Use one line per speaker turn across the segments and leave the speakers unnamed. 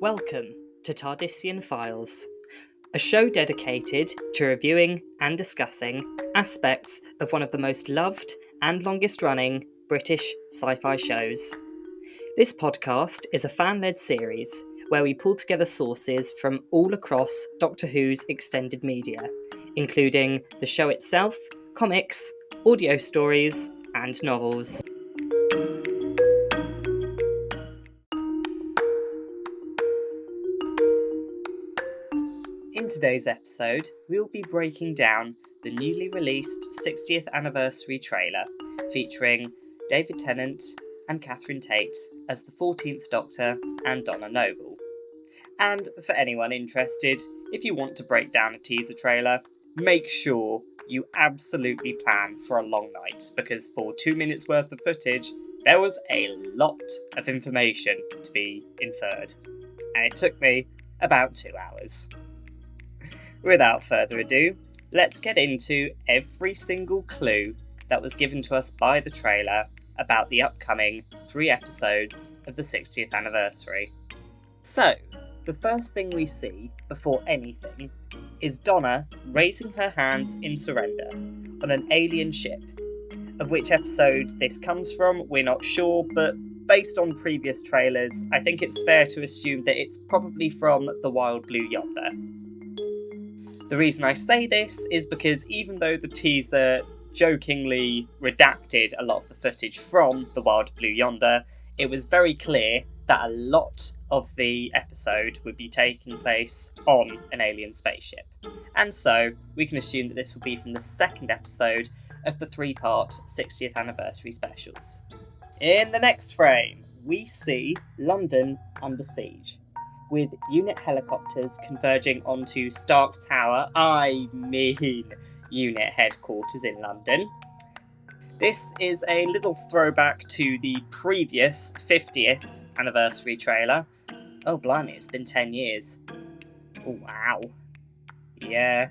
Welcome to Tardisian Files, a show dedicated to reviewing and discussing aspects of one of the most loved and longest running British sci-fi shows. This podcast is a fan-led series where we pull together sources from all across Doctor Who's extended media, including the show itself, comics, audio stories, and novels. In today's episode, we will be breaking down the newly released 60th anniversary trailer featuring David Tennant and Catherine Tate as the 14th Doctor and Donna Noble. And for anyone interested, if you want to break down a teaser trailer, make sure you absolutely plan for a long night, because for 2 minutes worth of footage, there was a lot of information to be inferred. And it took me about 2 hours. Without further ado, let's get into every single clue that was given to us by the trailer about the upcoming 3 episodes of the 60th anniversary. So, the first thing we see, before anything, is Donna raising her hands in surrender on an alien ship. Of which episode this comes from, we're not sure, but based on previous trailers, I think it's fair to assume that it's probably from The Wild Blue Yonder. The reason I say this is because even though the teaser jokingly redacted a lot of the footage from The Wild Blue Yonder, it was very clear that a lot of the episode would be taking place on an alien spaceship. And so, we can assume that this will be from the second episode of the 3-part 60th anniversary specials. In the next frame, we see London under siege, with unit helicopters converging onto Stark Tower, unit headquarters in London. This is a little throwback to the previous 50th anniversary trailer. Oh blimey, it's been 10 years. Oh, wow. Yeah,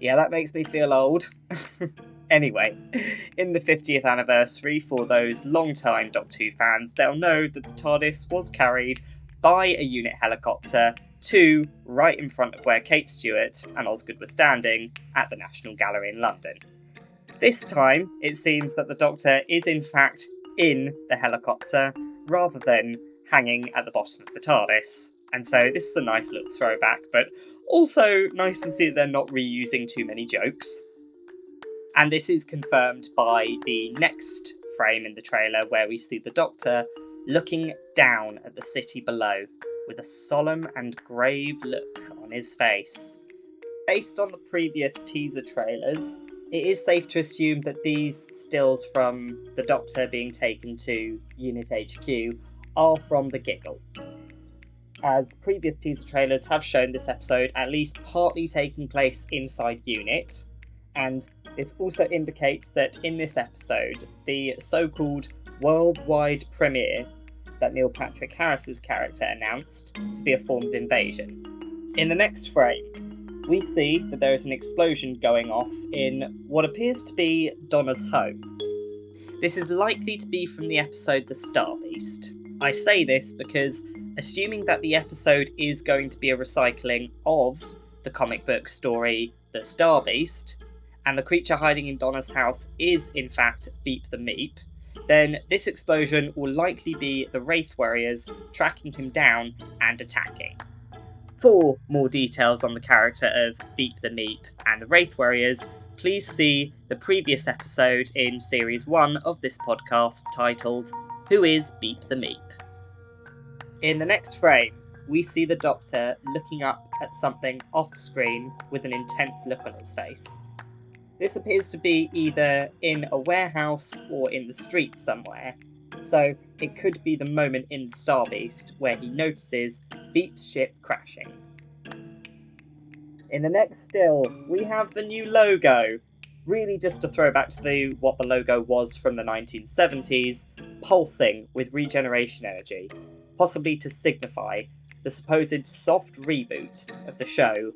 that makes me feel old. Anyway, in the 50th anniversary, for those long-time Doctor Who fans, they'll know that the TARDIS was carried by a unit helicopter to right in front of where Kate Stewart and Osgood were standing at the National Gallery in London. This time, it seems that the Doctor is in fact in the helicopter rather than hanging at the bottom of the TARDIS. And so this is a nice little throwback, but also nice to see that they're not reusing too many jokes. And this is confirmed by the next frame in the trailer where we see the Doctor looking down at the city below with a solemn and grave look on his face. Based on the previous teaser trailers, it is safe to assume that these stills from the Doctor being taken to Unit HQ are from the Giggle, as previous teaser trailers have shown this episode at least partly taking place inside Unit, and this also indicates that in this episode, the so-called worldwide premiere that Neil Patrick Harris's character announced to be a form of invasion. In the next frame, we see that there is an explosion going off in what appears to be Donna's home. This is likely to be from the episode The Star Beast. I say this because, assuming that the episode is going to be a recycling of the comic book story The Star Beast, and the creature hiding in Donna's house is in fact Beep the Meep, then this explosion will likely be the Wraith Warriors tracking him down and attacking. For more details on the character of Beep the Meep and the Wraith Warriors, please see the previous episode in Series 1 of this podcast titled Who is Beep the Meep? In the next frame, we see the Doctor looking up at something off-screen with an intense look on his face. This appears to be either in a warehouse or in the streets somewhere, so it could be the moment in the Star Beast where he notices Beep's ship crashing. In the next still, we have the new logo, really just a throwback to what the logo was from the 1970s, pulsing with regeneration energy, possibly to signify the supposed soft reboot of the show,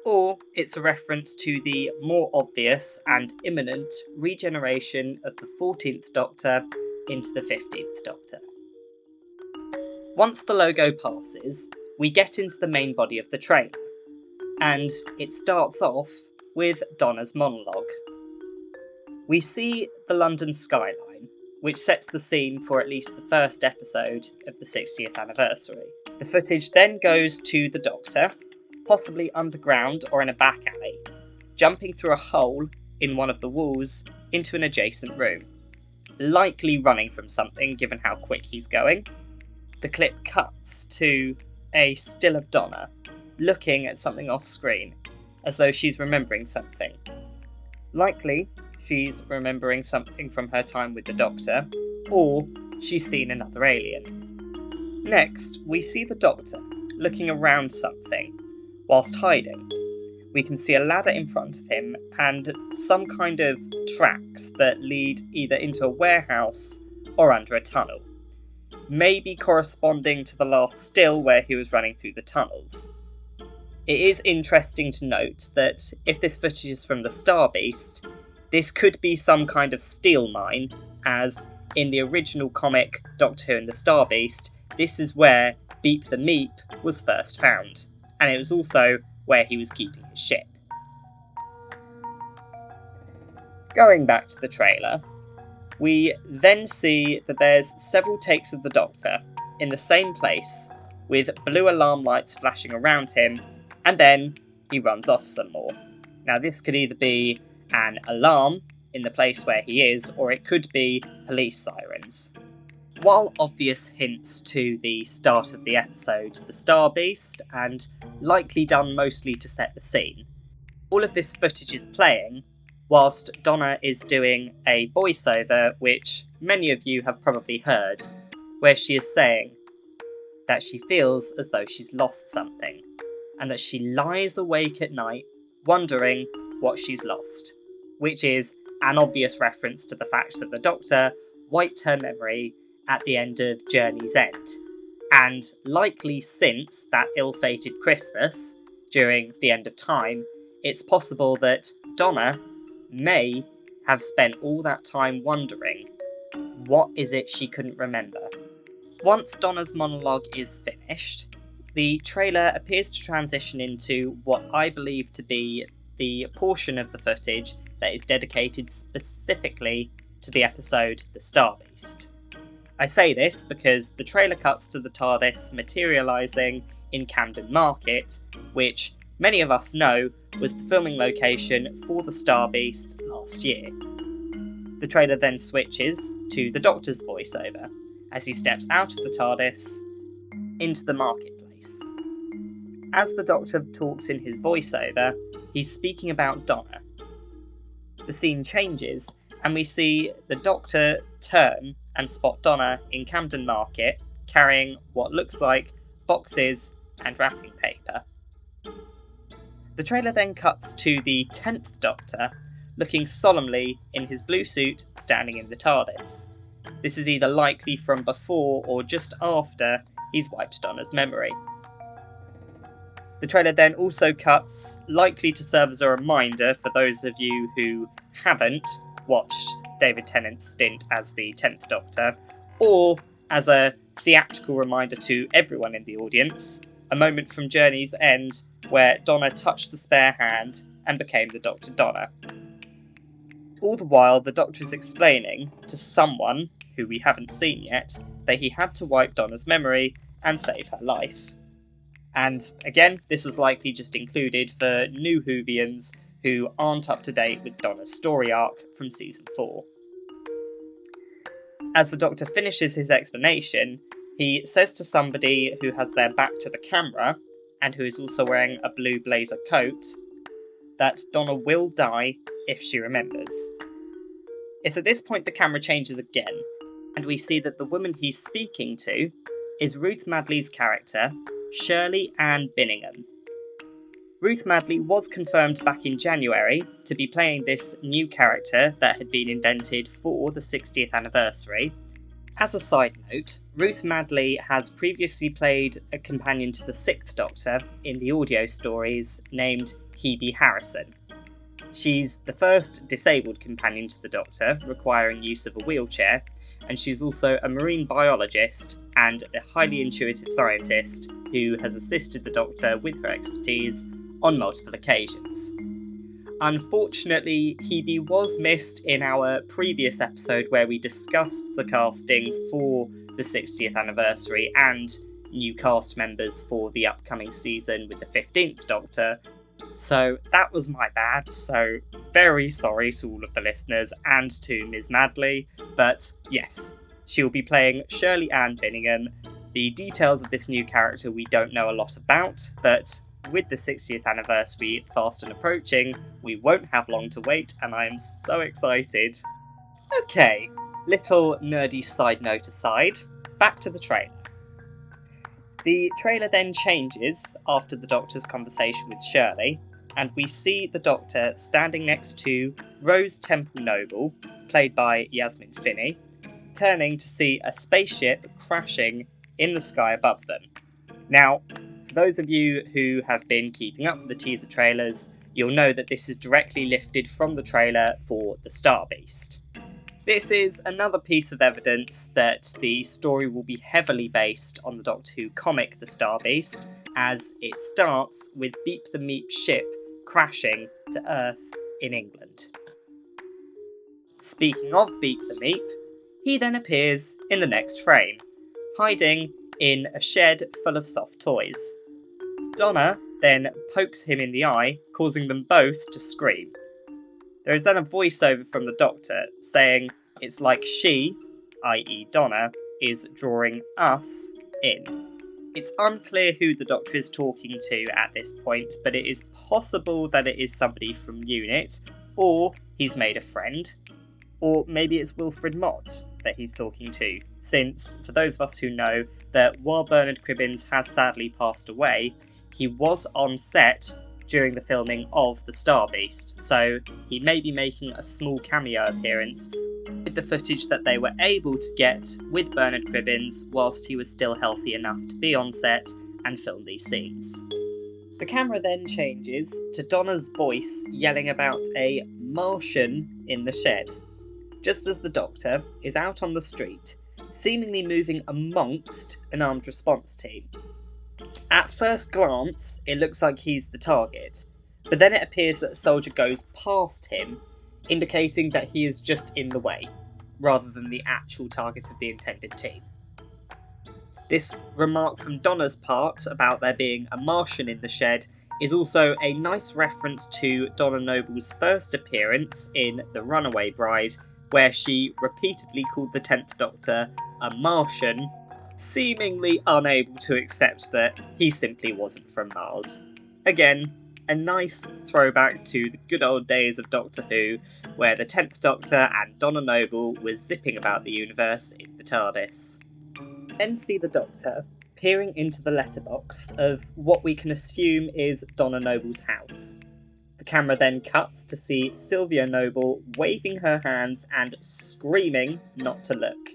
or it's a reference to the more obvious and imminent regeneration of the 14th Doctor into the 15th Doctor. Once the logo passes, we get into the main body of the trailer, and it starts off with Donna's monologue. We see the London skyline, which sets the scene for at least the first episode of the 60th anniversary. The footage then goes to the Doctor, possibly underground or in a back alley, jumping through a hole in one of the walls into an adjacent room, likely running from something given how quick he's going. The clip cuts to a still of Donna, looking at something off screen, as though she's remembering something. Likely, she's remembering something from her time with the Doctor, or she's seen another alien. Next, we see the Doctor looking around something, whilst hiding. We can see a ladder in front of him and some kind of tracks that lead either into a warehouse or under a tunnel, maybe corresponding to the last still where he was running through the tunnels. It is interesting to note that if this footage is from the Star Beast, this could be some kind of steel mine, as in the original comic Doctor Who and the Star Beast, this is where Beep the Meep was first found, and it was also where he was keeping his ship. Going back to the trailer, we then see that there's several takes of the Doctor in the same place, with blue alarm lights flashing around him, and then he runs off some more. Now this could either be an alarm in the place where he is, or it could be police sirens. While obvious hints to the start of the episode, the Star Beast, and likely done mostly to set the scene, all of this footage is playing whilst Donna is doing a voiceover which many of you have probably heard, where she is saying that she feels as though she's lost something, and that she lies awake at night wondering what she's lost, which is an obvious reference to the fact that the Doctor wiped her memory at the end of Journey's End, and likely since that ill-fated Christmas, during the end of time, it's possible that Donna may have spent all that time wondering what is it she couldn't remember. Once Donna's monologue is finished, the trailer appears to transition into what I believe to be the portion of the footage that is dedicated specifically to the episode The Star Beast. I say this because the trailer cuts to the TARDIS materialising in Camden Market, which many of us know was the filming location for the Star Beast last year. The trailer then switches to the Doctor's voiceover as he steps out of the TARDIS into the marketplace. As the Doctor talks in his voiceover, he's speaking about Donna. The scene changes, and we see the Doctor turn and spot Donna in Camden Market carrying what looks like boxes and wrapping paper. The trailer then cuts to the 10th Doctor, looking solemnly in his blue suit, standing in the TARDIS. This is either likely from before or just after he's wiped Donna's memory. The trailer then also cuts, likely to serve as a reminder for those of you who haven't watched David Tennant's stint as the 10th Doctor, or as a theatrical reminder to everyone in the audience, a moment from Journey's End where Donna touched the spare hand and became the Dr. Donna. All the while, the Doctor is explaining to someone, who we haven't seen yet, that he had to wipe Donna's memory and save her life. And again, this was likely just included for new Whovians who aren't up to date with Donna's story arc from season 4. As the Doctor finishes his explanation, he says to somebody who has their back to the camera, and who is also wearing a blue blazer coat, that Donna will die if she remembers. It's at this point the camera changes again, and we see that the woman he's speaking to is Ruth Madeley's character, Shirley Ann Binningham. Ruth Madeley was confirmed back in January to be playing this new character that had been invented for the 60th anniversary. As a side note, Ruth Madeley has previously played a companion to the 6th Doctor in the audio stories named Hebe Harrison. She's the first disabled companion to the Doctor, requiring use of a wheelchair, and she's also a marine biologist and a highly intuitive scientist who has assisted the Doctor with her expertise on multiple occasions. Unfortunately, Hebe was missed in our previous episode where we discussed the casting for the 60th anniversary and new cast members for the upcoming season with the 15th Doctor. So that was my bad, so very sorry to all of the listeners and to Ms. Madley, but yes, she'll be playing Shirley Ann Binningham. The details of this new character we don't know a lot about, but with the 60th anniversary fast and approaching, we won't have long to wait, and I am so excited. Okay, little nerdy side note aside, back to the trailer. The trailer then changes after the Doctor's conversation with Shirley, and we see the Doctor standing next to Rose Temple Noble, played by Yasmin Finney, turning to see a spaceship crashing in the sky above them. Now, for those of you who have been keeping up with the teaser trailers, you'll know that this is directly lifted from the trailer for The Star Beast. This is another piece of evidence that the story will be heavily based on the Doctor Who comic The Star Beast, as it starts with Beep the Meep ship crashing to Earth in England. Speaking of Beep the Meep, he then appears in the next frame, hiding in a shed full of soft toys. Donna then pokes him in the eye, causing them both to scream. There is then a voiceover from the Doctor saying it's like she, i.e. Donna, is drawing us in. It's unclear who the Doctor is talking to at this point, but it is possible that it is somebody from UNIT, or he's made a friend, or maybe it's Wilfred Mott that he's talking to, since, for those of us who know, that while Bernard Cribbins has sadly passed away, he was on set during the filming of The Star Beast, so he may be making a small cameo appearance with the footage that they were able to get with Bernard Cribbins whilst he was still healthy enough to be on set and film these scenes. The camera then changes to Donna's voice yelling about a Martian in the shed, just as the Doctor is out on the street, seemingly moving amongst an armed response team. At first glance, it looks like he's the target, but then it appears that a soldier goes past him, indicating that he is just in the way, rather than the actual target of the intended team. This remark from Donna's part about there being a Martian in the shed is also a nice reference to Donna Noble's first appearance in The Runaway Bride, where she repeatedly called the 10th Doctor a Martian, seemingly unable to accept that he simply wasn't from Mars. Again, a nice throwback to the good old days of Doctor Who, where the 10th Doctor and Donna Noble was zipping about the universe in the TARDIS. Then see the Doctor peering into the letterbox of what we can assume is Donna Noble's house. The camera then cuts to see Sylvia Noble waving her hands and screaming not to look.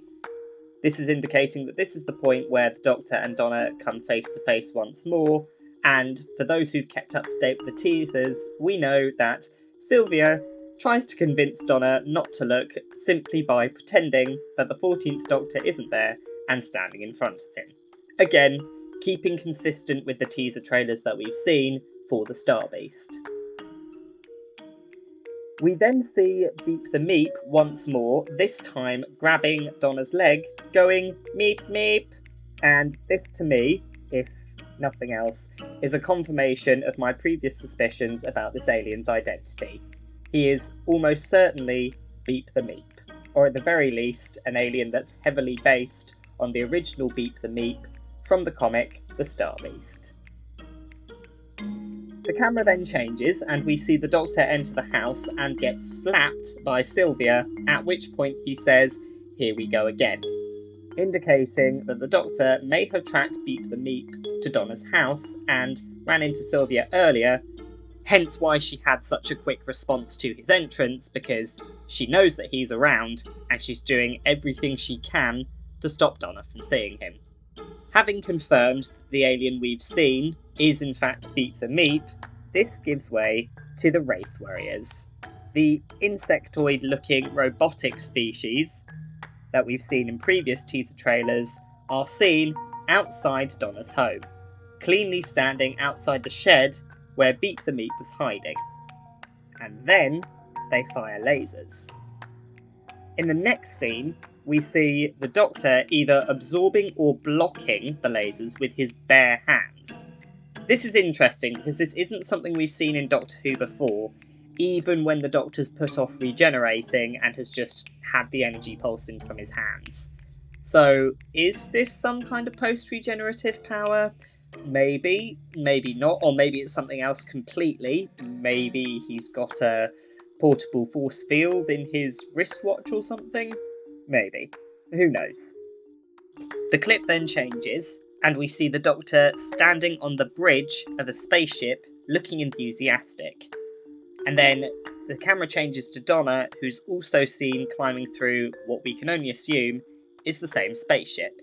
This is indicating that this is the point where the Doctor and Donna come face to face once more, and for those who've kept up to date with the teasers, we know that Sylvia tries to convince Donna not to look simply by pretending that the 14th Doctor isn't there and standing in front of him. Again, keeping consistent with the teaser trailers that we've seen for the Star Beast. We then see Beep the Meep once more, this time grabbing Donna's leg, going meep meep. And this to me, if nothing else, is a confirmation of my previous suspicions about this alien's identity. He is almost certainly Beep the Meep, or at the very least, an alien that's heavily based on the original Beep the Meep from the comic The Star Beast. The camera then changes and we see the Doctor enter the house and get slapped by Sylvia, at which point he says, "Here we go again," indicating that the Doctor may have tracked Beep the Meep to Donna's house and ran into Sylvia earlier, hence why she had such a quick response to his entrance, because she knows that he's around and she's doing everything she can to stop Donna from seeing him. Having confirmed that the alien we've seen is in fact Beep the Meep, this gives way to the Wraith Warriors, the insectoid-looking robotic species that we've seen in previous teaser trailers are seen outside Donna's home, cleanly standing outside the shed where Beep the Meep was hiding. And then they fire lasers. In the next scene, we see the Doctor either absorbing or blocking the lasers with his bare hands. This is interesting because this isn't something we've seen in Doctor Who before, even when the Doctor's put off regenerating and has just had the energy pulsing from his hands. So, is this some kind of post-regenerative power? Maybe, maybe not, or maybe it's something else completely. Maybe he's got a portable force field in his wristwatch or something? Maybe. Who knows? The clip then changes, and we see the Doctor standing on the bridge of a spaceship, looking enthusiastic. And then the camera changes to Donna, who's also seen climbing through what we can only assume is the same spaceship.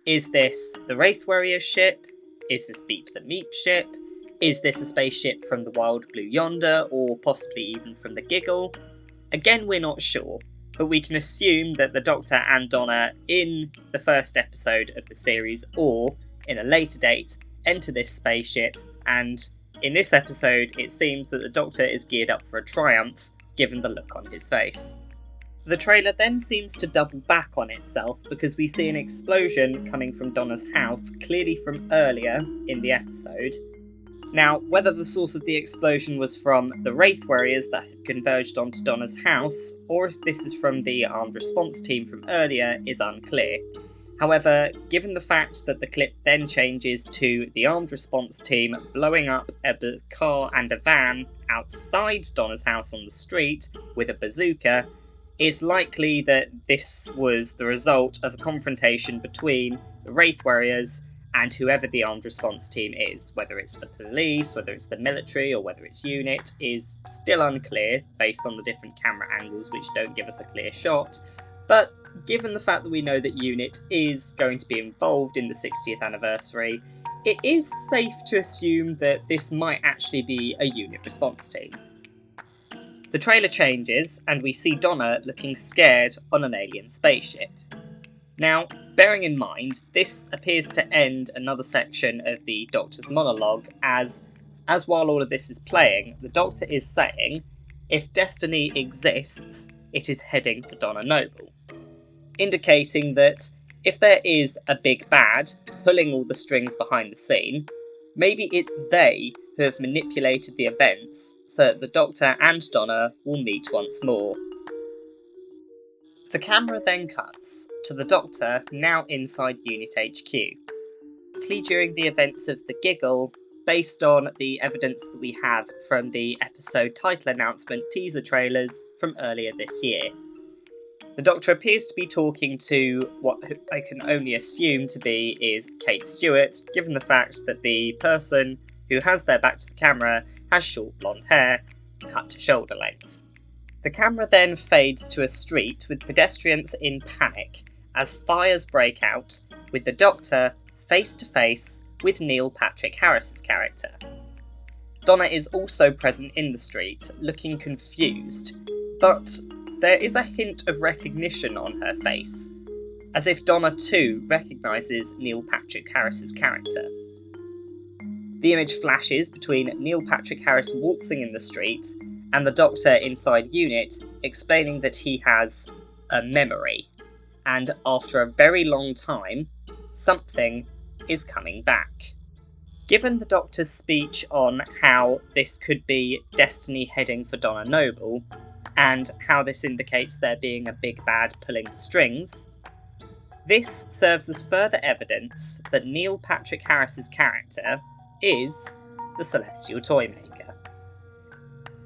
Is this the Wraith Warrior ship? Is this Beep the Meep ship? Is this a spaceship from the Wild Blue Yonder, or possibly even from the Giggle? Again, we're not sure, but we can assume that the Doctor and Donna in the first episode of the series, or in a later date, enter this spaceship, and in this episode it seems that the Doctor is geared up for a triumph, given the look on his face. The trailer then seems to double back on itself because we see an explosion coming from Donna's house, clearly from earlier in the episode. Now, whether the source of the explosion was from the Wraith Warriors that had converged onto Donna's house, or if this is from the armed response team from earlier, is unclear. However, given the fact that the clip then changes to the armed response team blowing up a car and a van outside Donna's house on the street with a bazooka, it's likely that this was the result of a confrontation between the Wraith Warriors and whoever the armed response team is. Whether it's the police, whether it's the military, or whether it's UNIT is still unclear based on the different camera angles which don't give us a clear shot. But given the fact that we know that UNIT is going to be involved in the 60th anniversary, it is safe to assume that this might actually be a UNIT response team. The trailer changes and we see Donna looking scared on an alien spaceship. Now, bearing in mind, this appears to end another section of the Doctor's monologue as while all of this is playing, the Doctor is saying, if destiny exists, it is heading for Donna Noble. Indicating that if there is a big bad pulling all the strings behind the scene, maybe it's they who have manipulated the events so that the Doctor and Donna will meet once more. The camera then cuts to the Doctor now inside Unit HQ, likely during the events of the Giggle, based on the evidence that we have from the episode title announcement teaser trailers from earlier this year. The Doctor appears to be talking to what I can only assume to be is Kate Stewart, given the fact that the person who has their back to the camera has short blonde hair, cut to shoulder length. The camera then fades to a street with pedestrians in panic as fires break out, with the Doctor face to face with Neil Patrick Harris's character. Donna is also present in the street, looking confused, but there is a hint of recognition on her face, as if Donna too recognises Neil Patrick Harris's character. The image flashes between Neil Patrick Harris waltzing in the street and the Doctor inside Unit explaining that he has a memory, and after a very long time, something is coming back. Given the Doctor's speech on how this could be destiny heading for Donna Noble, and how this indicates there being a big bad pulling the strings, this serves as further evidence that Neil Patrick Harris's character is the Celestial Toymaker.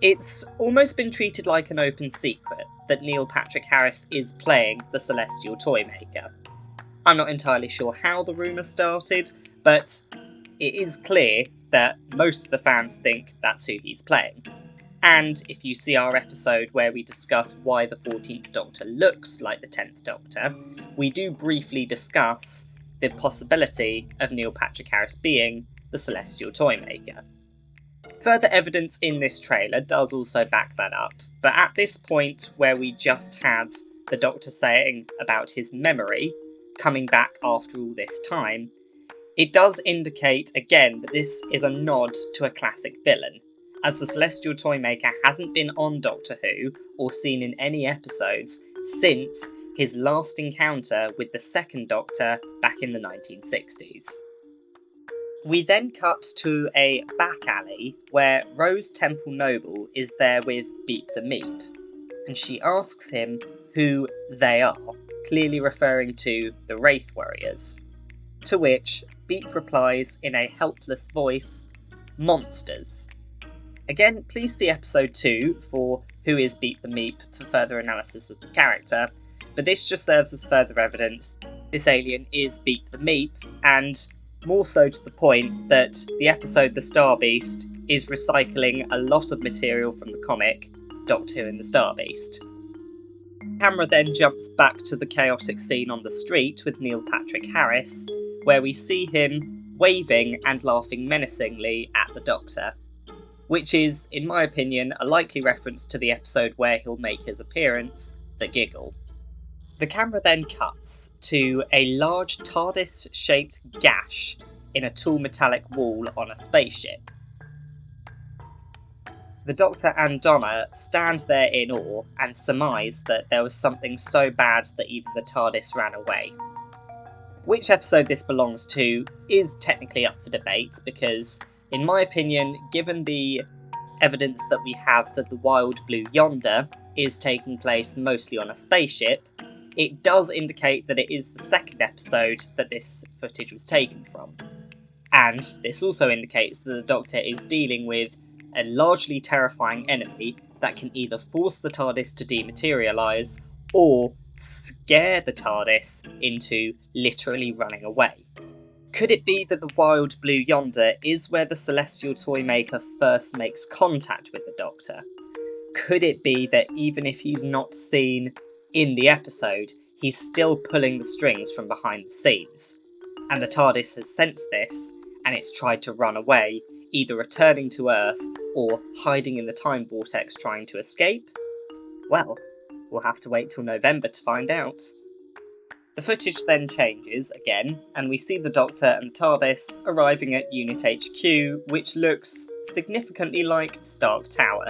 It's almost been treated like an open secret that Neil Patrick Harris is playing the Celestial Toymaker. I'm not entirely sure how the rumour started, but it is clear that most of the fans think that's who he's playing. And if you see our episode where we discuss why the 14th Doctor looks like the 10th Doctor, we do briefly discuss the possibility of Neil Patrick Harris being the Celestial Toymaker. Further evidence in this trailer does also back that up, but at this point where we just have the Doctor saying about his memory coming back after all this time, it does indicate again that this is a nod to a classic villain, as the Celestial Toymaker hasn't been on Doctor Who or seen in any episodes since his last encounter with the second Doctor back in the 1960s. We then cut to a back alley where Rose Temple Noble is there with Beep the Meep, and she asks him who they are, clearly referring to the Wraith Warriors. To which Beep replies in a helpless voice, "Monsters." Again, please see episode 2 for Who is Beep the Meep for further analysis of the character, but this just serves as further evidence this alien is Beep the Meep, and more so to the point that the episode The Star Beast is recycling a lot of material from the comic Doctor Who and the Star Beast. The camera then jumps back to the chaotic scene on the street with Neil Patrick Harris, where we see him waving and laughing menacingly at the Doctor, which is, in my opinion, a likely reference to the episode where he'll make his appearance, The Giggle. The camera then cuts to a large TARDIS-shaped gash in a tall metallic wall on a spaceship. The Doctor and Donna stand there in awe and surmise that there was something so bad that even the TARDIS ran away. Which episode this belongs to is technically up for debate because, in my opinion, given the evidence that we have that the Wild Blue Yonder is taking place mostly on a spaceship, it does indicate that it is the second episode that this footage was taken from. And this also indicates that the Doctor is dealing with a largely terrifying enemy that can either force the TARDIS to dematerialise or scare the TARDIS into literally running away. Could it be that the Wild Blue Yonder is where the Celestial Toymaker first makes contact with the Doctor? Could it be that even if he's not seen in the episode, he's still pulling the strings from behind the scenes, and the TARDIS has sensed this, and it's tried to run away, either returning to Earth or hiding in the time vortex trying to escape? Well, we'll have to wait till November to find out. The footage then changes again, and we see the Doctor and the TARDIS arriving at Unit HQ, which looks significantly like Stark Tower.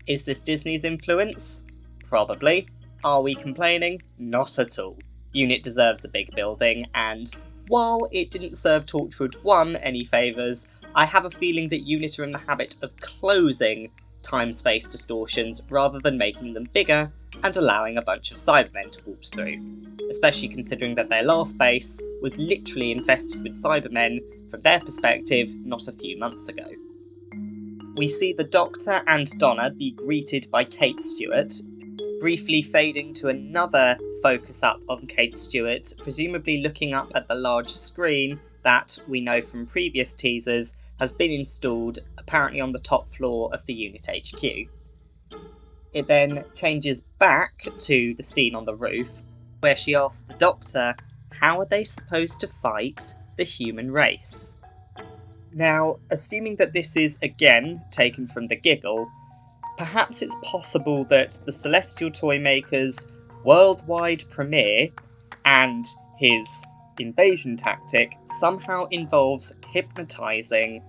Is this Disney's influence? Probably. Are we complaining? Not at all. Unit deserves a big building, and while it didn't serve Torchwood 1 any favours, I have a feeling that Unit are in the habit of closing time-space distortions rather than making them bigger and allowing a bunch of Cybermen to waltz through, especially considering that their last base was literally infested with Cybermen from their perspective not a few months ago. We see the Doctor and Donna be greeted by Kate Stewart, briefly fading to another focus up on Kate Stewart, presumably looking up at the large screen that we know from previous teasers has been installed apparently on the top floor of the Unit HQ. It then changes back to the scene on the roof, where she asks the Doctor, how are they supposed to fight the human race? Now, assuming that this is again taken from The Giggle, perhaps it's possible that the Celestial Toymaker's worldwide premiere and his invasion tactic somehow involves hypnotising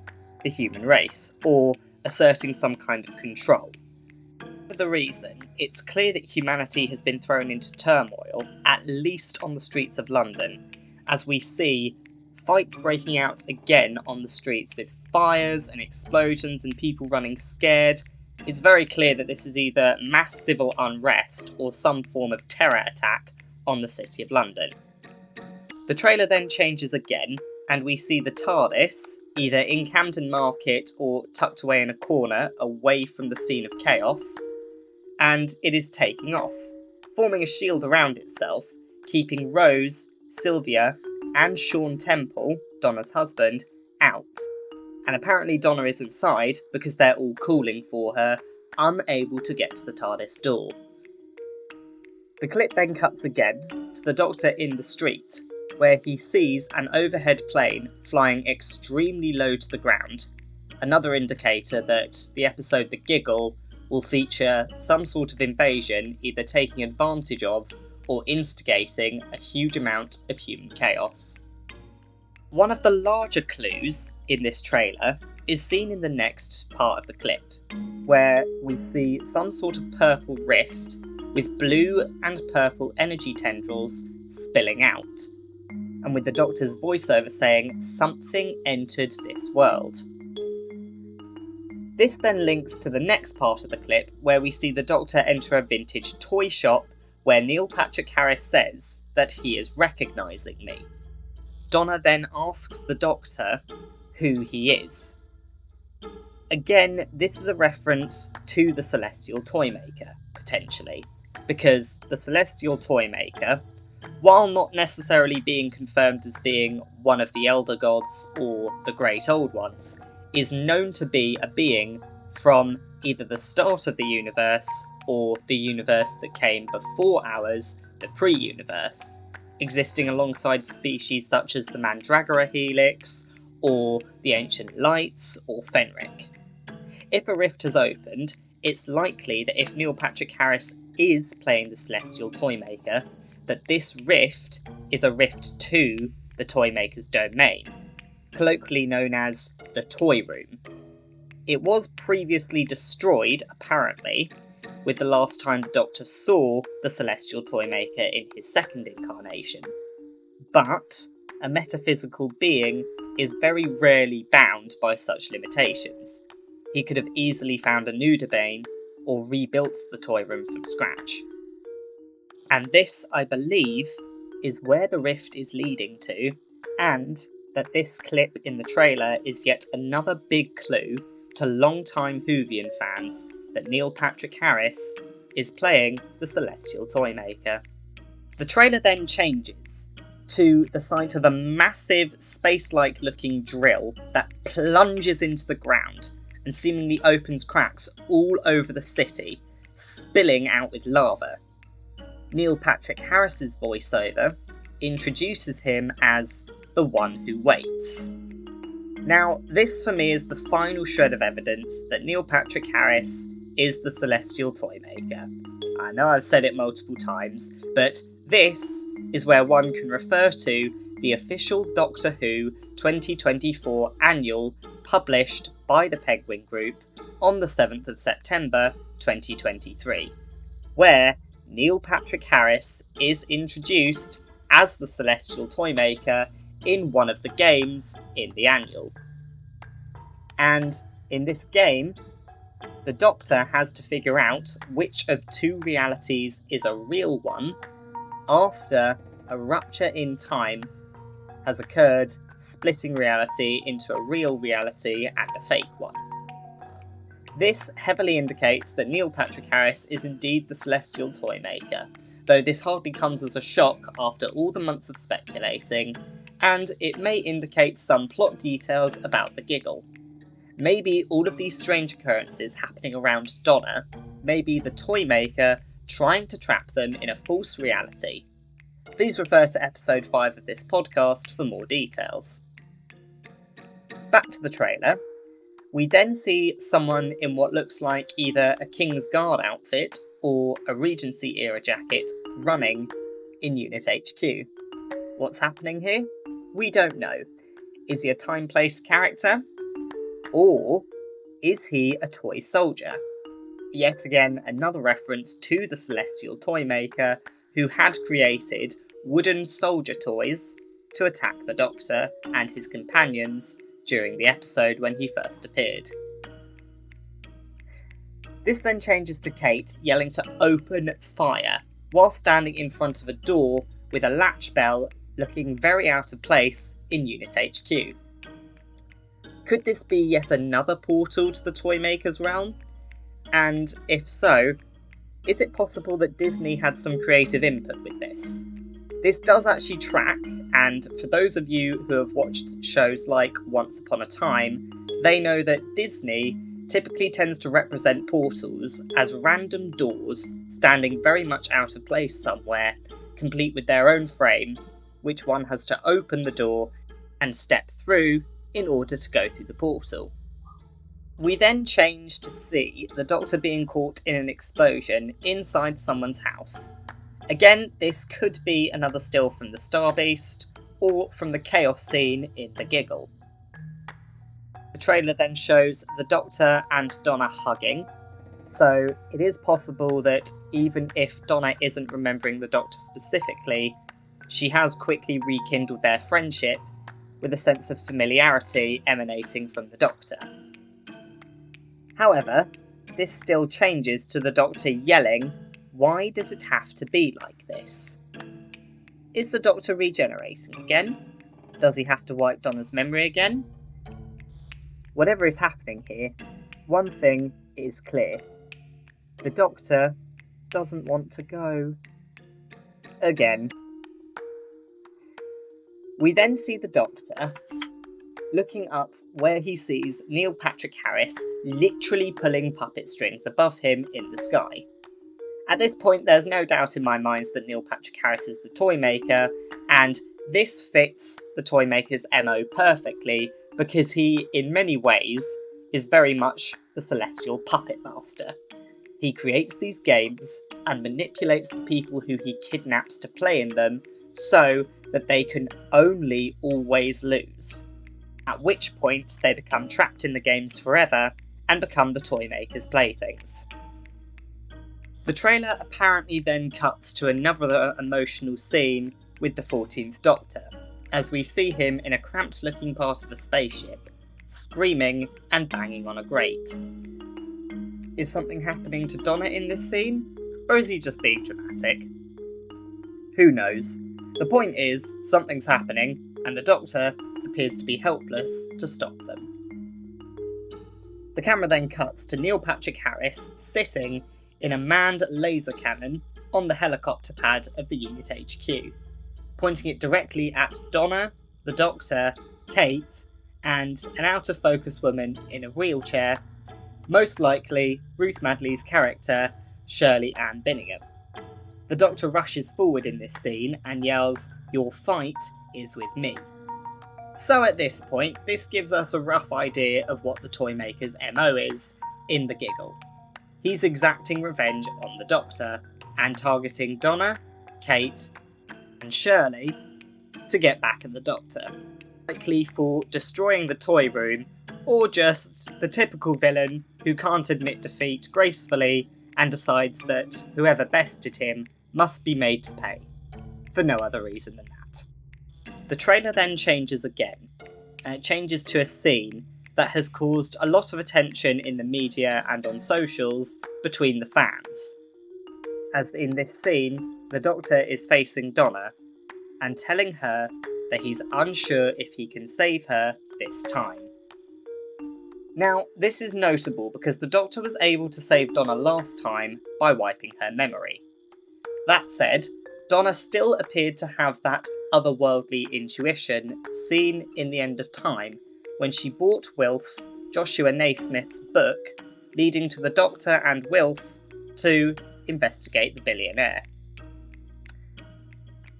the human race, or asserting some kind of control. For the reason, it's clear that humanity has been thrown into turmoil, at least on the streets of London, as we see fights breaking out again on the streets with fires and explosions and people running scared. It's very clear that this is either mass civil unrest or some form of terror attack on the City of London. The trailer then changes again, and we see the TARDIS, either in Camden Market or tucked away in a corner away from the scene of chaos, and it is taking off, forming a shield around itself, keeping Rose, Sylvia, and Sean Temple, Donna's husband, out. And apparently Donna is inside because they're all calling for her, unable to get to the TARDIS door. The clip then cuts again to the Doctor in the street, where he sees an overhead plane flying extremely low to the ground, another indicator that the episode The Giggle will feature some sort of invasion either taking advantage of or instigating a huge amount of human chaos. One of the larger clues in this trailer is seen in the next part of the clip, where we see some sort of purple rift with blue and purple energy tendrils spilling out, and with the Doctor's voiceover saying, "Something entered this world." This then links to the next part of the clip, where we see the Doctor enter a vintage toy shop, where Neil Patrick Harris says that he is recognising me. Donna then asks the Doctor who he is. Again, this is a reference to the Celestial Toymaker, potentially, because the Celestial Toymaker, while not necessarily being confirmed as being one of the Elder Gods or the Great Old Ones, is known to be a being from either the start of the universe or the universe that came before ours, the pre-universe, existing alongside species such as the Mandragora Helix, or the Ancient Lights, or Fenric. If a rift has opened, it's likely that if Neil Patrick Harris is playing the Celestial Toymaker, that this rift is a rift to the Toymaker's domain, colloquially known as the Toy Room. It was previously destroyed, apparently, with the last time the Doctor saw the Celestial Toymaker in his second incarnation. But a metaphysical being is very rarely bound by such limitations. He could have easily found a new domain or rebuilt the Toy Room from scratch. And this, I believe, is where the rift is leading to, and that this clip in the trailer is yet another big clue to long-time Whovian fans that Neil Patrick Harris is playing the Celestial Toymaker. The trailer then changes to the sight of a massive space-like looking drill that plunges into the ground and seemingly opens cracks all over the city, spilling out with lava. Neil Patrick Harris's voiceover introduces him as the one who waits. Now, this for me is the final shred of evidence that Neil Patrick Harris is the Celestial Toymaker. I know I've said it multiple times, but this is where one can refer to the official Doctor Who 2024 annual published by the Penguin Group on the 7th of September 2023, where Neil Patrick Harris is introduced as the Celestial Toymaker in one of the games in the annual. And in this game, the Doctor has to figure out which of two realities is a real one after a rupture in time has occurred, splitting reality into a real reality and a fake one. This heavily indicates that Neil Patrick Harris is indeed the Celestial Toymaker, though this hardly comes as a shock after all the months of speculating, and it may indicate some plot details about the Giggle. Maybe all of these strange occurrences happening around Donna may be the Toymaker trying to trap them in a false reality. Please refer to episode 5 of this podcast for more details. Back to the trailer. We then see someone in what looks like either a King's Guard outfit or a Regency era jacket running in Unit HQ. What's happening here? We don't know. Is he a time-placed character? Or is he a toy soldier? Yet again, another reference to the Celestial Toymaker, who had created wooden soldier toys to attack the Doctor and his companions during the episode when he first appeared. This then changes to Kate yelling to open fire, while standing in front of a door with a latch bell looking very out of place in Unit HQ. Could this be yet another portal to the Toymaker's realm? And if so, is it possible that Disney had some creative input with this? This does actually track, and for those of you who have watched shows like Once Upon a Time, they know that Disney typically tends to represent portals as random doors standing very much out of place somewhere, complete with their own frame, which one has to open the door and step through in order to go through the portal. We then change to see the Doctor being caught in an explosion inside someone's house. Again, this could be another still from the Starbeast, or from the chaos scene in The Giggle. The trailer then shows the Doctor and Donna hugging, so it is possible that even if Donna isn't remembering the Doctor specifically, she has quickly rekindled their friendship with a sense of familiarity emanating from the Doctor. However, this still changes to the Doctor yelling, "Why does it have to be like this?" Is the Doctor regenerating again? Does he have to wipe Donna's memory again? Whatever is happening here, one thing is clear. The Doctor doesn't want to go. Again. We then see the Doctor looking up where he sees Neil Patrick Harris literally pulling puppet strings above him in the sky. At this point, there's no doubt in my mind that Neil Patrick Harris is the Toymaker, and this fits the Toymaker's MO perfectly because he, in many ways, is very much the celestial puppet master. He creates these games and manipulates the people who he kidnaps to play in them so that they can only always lose. At which point they become trapped in the games forever and become the Toymaker's playthings. The trailer apparently then cuts to another emotional scene with the 14th Doctor, as we see him in a cramped looking part of a spaceship, screaming and banging on a grate. Is something happening to Donna in this scene? Or is he just being dramatic? Who knows? The point is, something's happening, and the Doctor appears to be helpless to stop them. The camera then cuts to Neil Patrick Harris sitting in a manned laser cannon on the helicopter pad of the unit HQ, pointing it directly at Donna, the Doctor, Kate, and an out-of-focus woman in a wheelchair, most likely Ruth Madley's character, Shirley Ann Binningham. The Doctor rushes forward in this scene and yells, "Your fight is with me." So at this point, this gives us a rough idea of what the Toymaker's MO is in The Giggle. He's exacting revenge on the Doctor and targeting Donna, Kate, and Shirley to get back at the Doctor, likely for destroying the toy room, or just the typical villain who can't admit defeat gracefully and decides that whoever bested him must be made to pay, for no other reason than that. The trailer then changes again, and it changes to a scene that has caused a lot of attention in the media and on socials between the fans. As in this scene, the Doctor is facing Donna and telling her that he's unsure if he can save her this time. Now, this is notable because the Doctor was able to save Donna last time by wiping her memory. That said, Donna still appeared to have that otherworldly intuition seen in The End of Time when she bought Wilf Joshua Naismith's book, leading to the Doctor and Wilf to investigate the billionaire.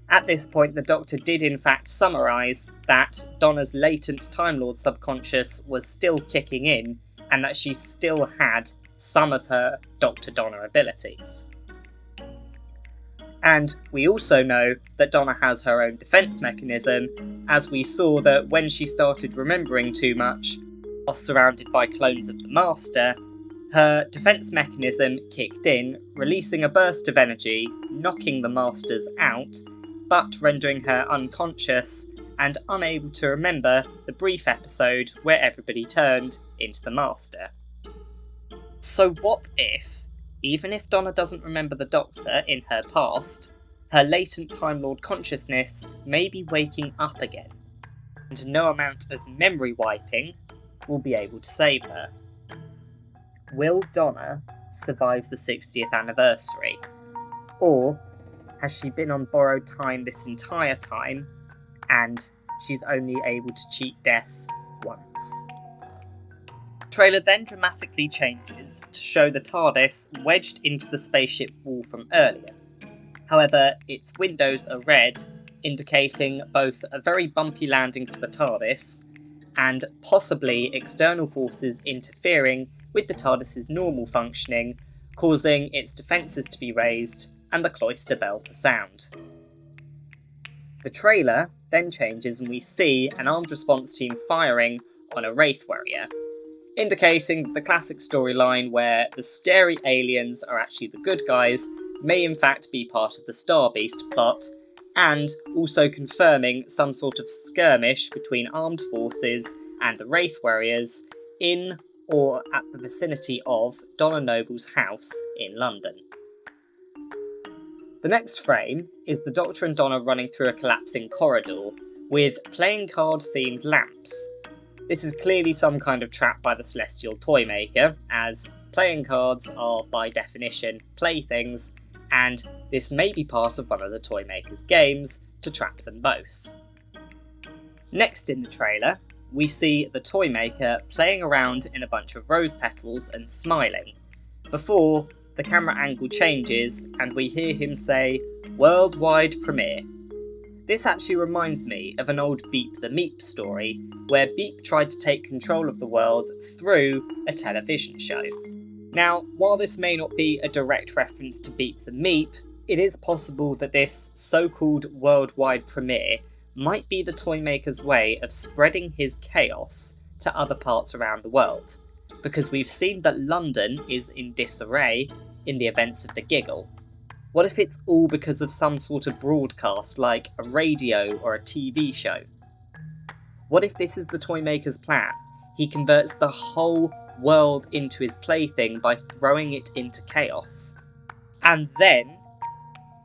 At this point, the Doctor did in fact summarise that Donna's latent Time Lord subconscious was still kicking in, and that she still had some of her Dr. Donna abilities. And we also know that Donna has her own defence mechanism, as we saw that when she started remembering too much, while surrounded by clones of the Master, her defence mechanism kicked in, releasing a burst of energy, knocking the Masters out, but rendering her unconscious and unable to remember the brief episode where everybody turned into the Master. So what if, even if Donna doesn't remember the Doctor in her past, her latent Time Lord consciousness may be waking up again, and no amount of memory wiping will be able to save her? Will Donna survive the 60th anniversary? Or has she been on borrowed time this entire time, and she's only able to cheat death once? The trailer then dramatically changes to show the TARDIS wedged into the spaceship wall from earlier. However, its windows are red, indicating both a very bumpy landing for the TARDIS and possibly external forces interfering with the TARDIS's normal functioning, causing its defences to be raised and the cloister bell to sound. The trailer then changes and we see an armed response team firing on a Wraith warrior, indicating the classic storyline where the scary aliens are actually the good guys may in fact be part of the Star Beast plot, and also confirming some sort of skirmish between armed forces and the Wraith warriors in or at the vicinity of Donna Noble's house in London. The next frame is the Doctor and Donna running through a collapsing corridor with playing card themed lamps. This is clearly some kind of trap by the Celestial Toymaker, as playing cards are by definition playthings, and this may be part of one of the Toymaker's games to trap them both. Next in the trailer, we see the Toymaker playing around in a bunch of rose petals and smiling, before the camera angle changes and we hear him say, "Worldwide premiere." This actually reminds me of an old Beep the Meep story, where Beep tried to take control of the world through a television show. Now, while this may not be a direct reference to Beep the Meep, it is possible that this so-called worldwide premiere might be the Toymaker's way of spreading his chaos to other parts around the world, because we've seen that London is in disarray in the events of the Giggle. What if it's all because of some sort of broadcast, like a radio or a TV show? What if this is the Toymaker's plan? He converts the whole world into his plaything by throwing it into chaos, and then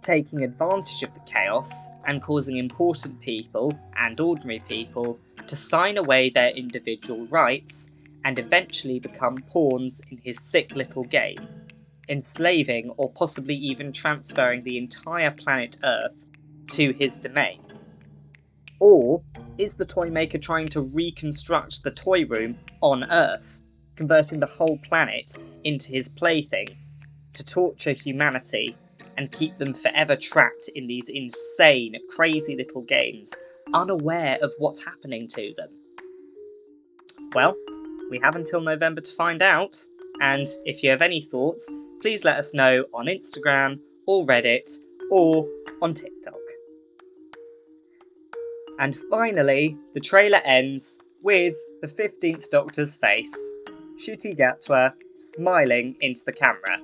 taking advantage of the chaos and causing important people and ordinary people to sign away their individual rights and eventually become pawns in his sick little game, enslaving or possibly even transferring the entire planet Earth to his domain? Or is the Toymaker trying to reconstruct the toy room on Earth, converting the whole planet into his plaything to torture humanity and keep them forever trapped in these insane, crazy little games, unaware of what's happening to them? Well, we have until November to find out, and if you have any thoughts, please let us know on Instagram or Reddit or on TikTok. And finally, the trailer ends with the 15th Doctor's face, Ncuti Gatwa, smiling into the camera.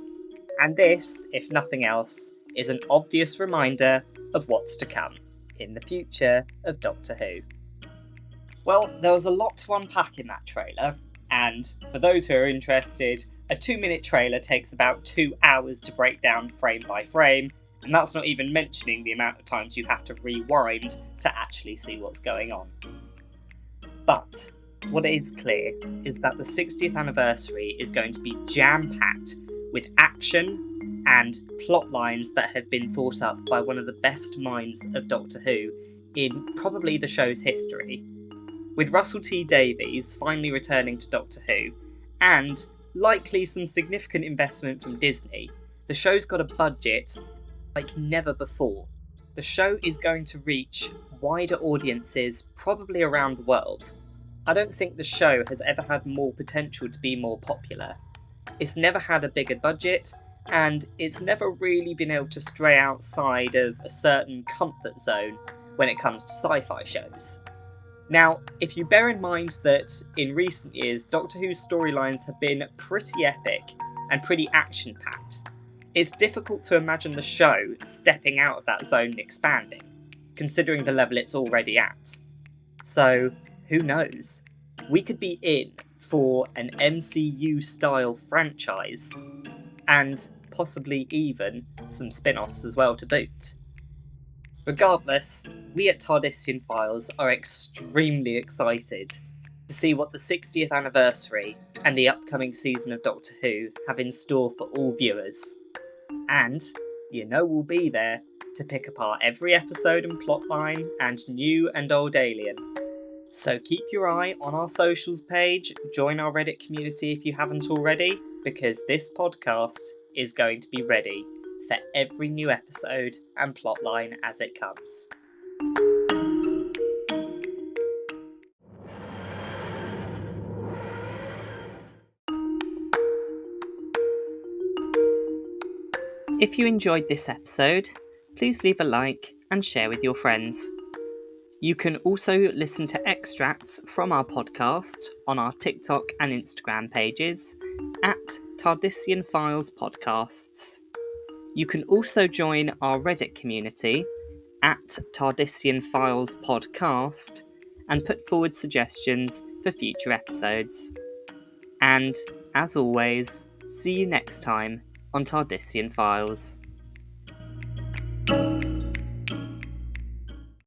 And this, if nothing else, is an obvious reminder of what's to come in the future of Doctor Who. Well, there was a lot to unpack in that trailer, and for those who are interested, a 2-minute trailer takes about 2 hours to break down frame by frame, and that's not even mentioning the amount of times you have to rewind to actually see what's going on. But what is clear is that the 60th anniversary is going to be jam-packed with action and plot lines that have been thought up by one of the best minds of Doctor Who in probably the show's history. With Russell T Davies finally returning to Doctor Who, and likely some significant investment from Disney, the show's got a budget like never before. The show is going to reach wider audiences probably around the world. I don't think the show has ever had more potential to be more popular. It's never had a bigger budget, and it's never really been able to stray outside of a certain comfort zone when it comes to sci-fi shows. Now, if you bear in mind that in recent years Doctor Who's storylines have been pretty epic and pretty action-packed, it's difficult to imagine the show stepping out of that zone and expanding, considering the level it's already at. So, who knows? We could be in for an MCU-style franchise, and possibly even some spin-offs as well to boot. Regardless, we at Tardisian Files are extremely excited to see what the 60th anniversary and the upcoming season of Doctor Who have in store for all viewers. And you know we'll be there to pick apart every episode and plotline and new and old alien. So keep your eye on our socials page, join our Reddit community if you haven't already, because this podcast is going to be ready for every new episode and plotline as it comes. If you enjoyed this episode, please leave a like and share with your friends. You can also listen to extracts from our podcast on our TikTok and Instagram pages at Tardisian Files Podcasts. You can also join our Reddit community at Tardisian Files Podcast and put forward suggestions for future episodes. And, as always, see you next time on Tardisian Files.